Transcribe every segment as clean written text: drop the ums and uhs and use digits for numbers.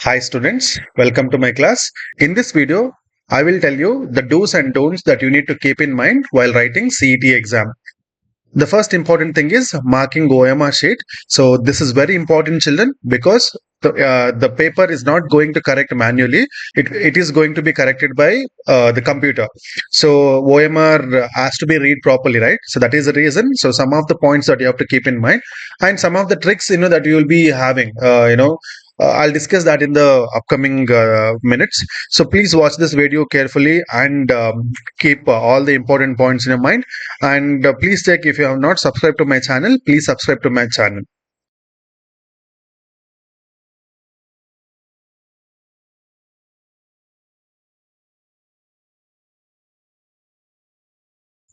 Hi students, welcome to my class. In this video, I will tell you the do's and don'ts that you need to keep in mind while writing CET exam. The first important thing is marking OMR sheet. So this is very important, children, because the paper is not going to correct manually. It is going to be corrected by the computer. So OMR has to be read properly, right? So that is the reason. So some of the points that you have to keep in mind, and some of the tricks that you will be having. I'll discuss that in the upcoming minutes. So please watch this video carefully and keep all the important points in your mind. And please check if you have not subscribed to my channel, please subscribe to my channel.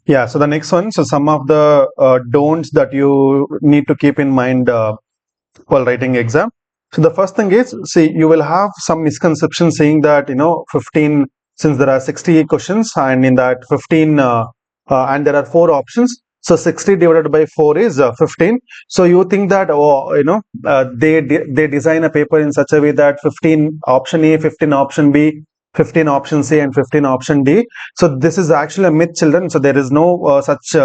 Yeah, so the next one, so some of the don'ts that you need to keep in mind while writing exam. So the first thing is, see, you will have some misconception saying that, 15, since there are 60 questions and in that 15, and there are 4 options. So 60 divided by 4 is 15. So you think that, they design a paper in such a way that 15 option A, 15 option B, 15 option C and 15 option D. So this is actually a myth, children. So there is no such,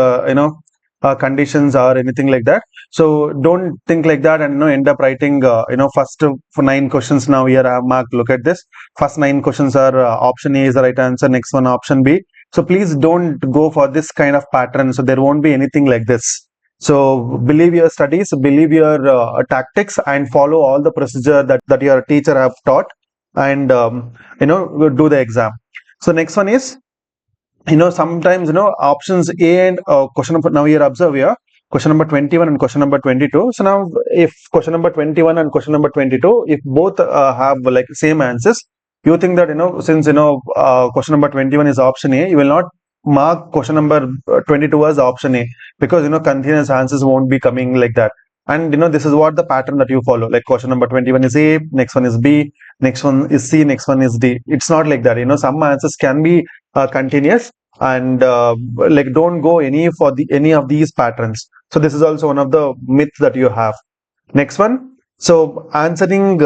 conditions or anything like that. So don't think like that and end up writing first for 9 questions. Now here I have marked, look at this, first 9 questions are option A is the right answer, next one option B. So please don't go for this kind of pattern. So there won't be anything like this. So believe your studies, believe your tactics, and follow all the procedure that your teacher have taught, and do the exam. So next one is, sometimes options A and question number, now here observe here, question number 21 and question number 22. So now if question number 21 and question number 22, if both have like same answers, you think that since question number 21 is option A, you will not mark question number 22 as option A, because continuous answers won't be coming like that. And this is what the pattern that you follow, like question number 21 is A, next one is B, next one is C, next one is D. It's not like that. Some answers can be continuous, and like don't go any of these patterns. So this is also one of the myths that you have. Next one, so answering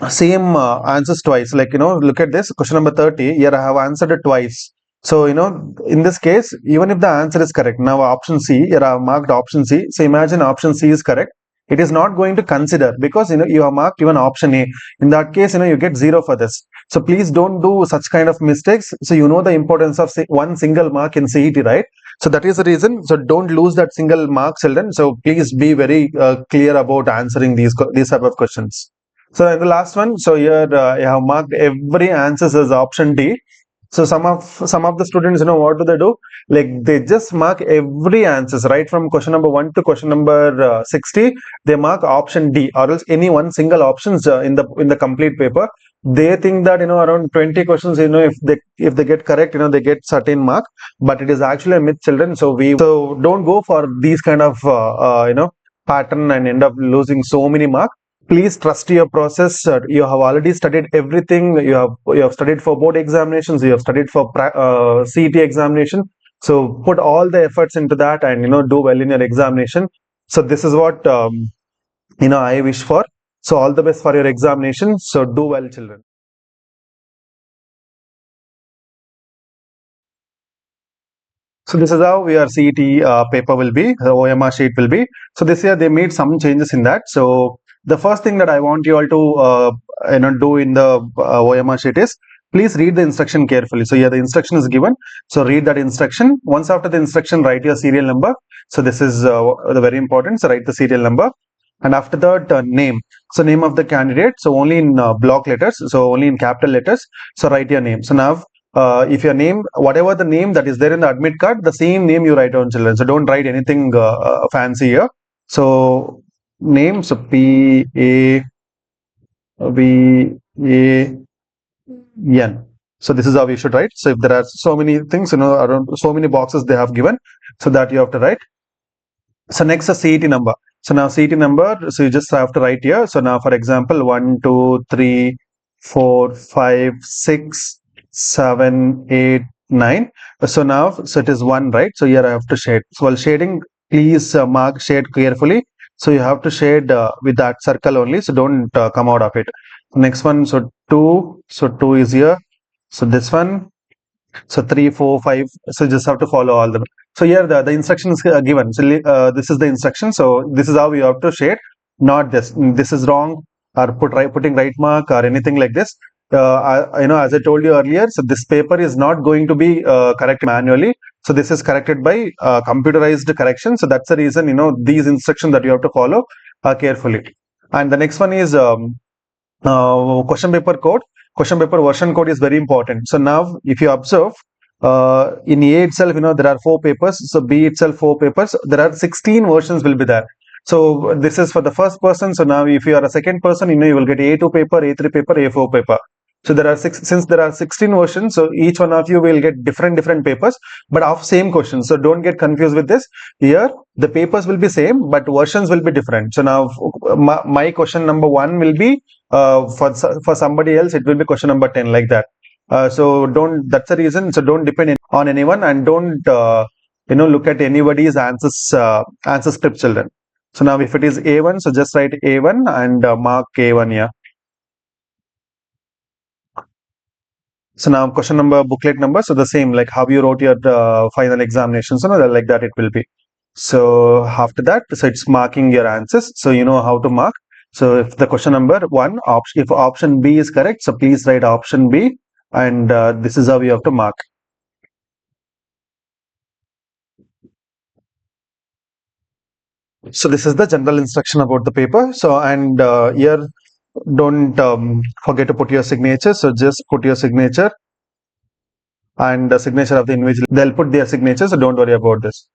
same answers twice, like look at this question number 30. Here I have answered it twice. So in this case, even if the answer is correct, now option C, here I have marked option C. So imagine option C is correct, it is not going to consider, because you have marked even option A. In that case, you get 0 for this. So please don't do such kind of mistakes. So the importance of one single mark in CET, right? So that is the reason. So don't lose that single mark, children. So please be very clear about answering these type of questions. So in the last one, so here I have marked every answer as option D. So some of the students, what do they do? Like they just mark every answers right from question number 1 to question number 60. They mark option D, or else any one single options in the complete paper. They think that around 20 questions, if they get correct, they get certain mark. But it is actually a myth, children. So don't go for these kind of pattern and end up losing so many marks. Please trust your process. You have already studied everything. You have studied for board examinations. You have studied for CET examination. So put all the efforts into that, and do well in your examination. So this is what I wish for. So all the best for your examination. So do well, children. So this is how your CET paper will be, the OMR sheet will be. So this year they made some changes in that. So the first thing that I want you all to do in the OMR sheet is, please read the instruction carefully. So here the instruction is given. So read that instruction. Once after the instruction, write your serial number. So this is the very important. So write the serial number. And after that, name. So name of the candidate. So only in block letters. So only in capital letters. So write your name. So now, if your name, whatever the name that is there in the admit card, the same name you write on, children. So don't write anything fancy here. So name, so PAVAN. So this is how you should write. So if there are so many things, around so many boxes they have given, so that you have to write. So next is CET number. So now CET number, so you just have to write here. So now for example, 1, 2, 3, 4, 5, 6, 7, 8, 9. So now, so it is 1, right? So here I have to shade. So while shading, please mark shade carefully. So you have to shade with that circle only. So don't come out of it. Next one, so 2. So 2 is here. So this one. So 3, 4, 5. So you just have to follow all them. So here the instruction is given. So this is the instruction. So this is how you have to shade. Not this. This is wrong, or putting right mark or anything like this. As I told you earlier, so this paper is not going to be corrected manually. So this is corrected by computerized correction. So that's the reason, these instructions that you have to follow carefully. And the next one is question paper code. Question paper version code is very important. So now if you observe, in A itself, there are 4 papers. So B itself 4 papers. There are 16 versions will be there. So this is for the first person. So now if you are a second person, you will get A2 paper, A3 paper, A4 paper. So there are since there are 16 versions, so each one of you will get different papers, but of same questions. So don't get confused with this. Here the papers will be same, but versions will be different. So now my question number 1 will be for somebody else, it will be question number 10, like that. So that's the reason. So don't depend on anyone, and don't look at anybody's answer script, children. So now if it is A1, so just write A1 and mark A1 here. So now question number, booklet number, so the same, like how you wrote your final examinations, like that it will be. So after that, so it's marking your answers, so you know how to mark. So if the question number 1, if option B is correct, so please write option B, and this is how you have to mark. So this is the general instruction about the paper. So, and here don't forget to put your signature. So just put your signature and the signature of the individual. They'll put their signature, so don't worry about this.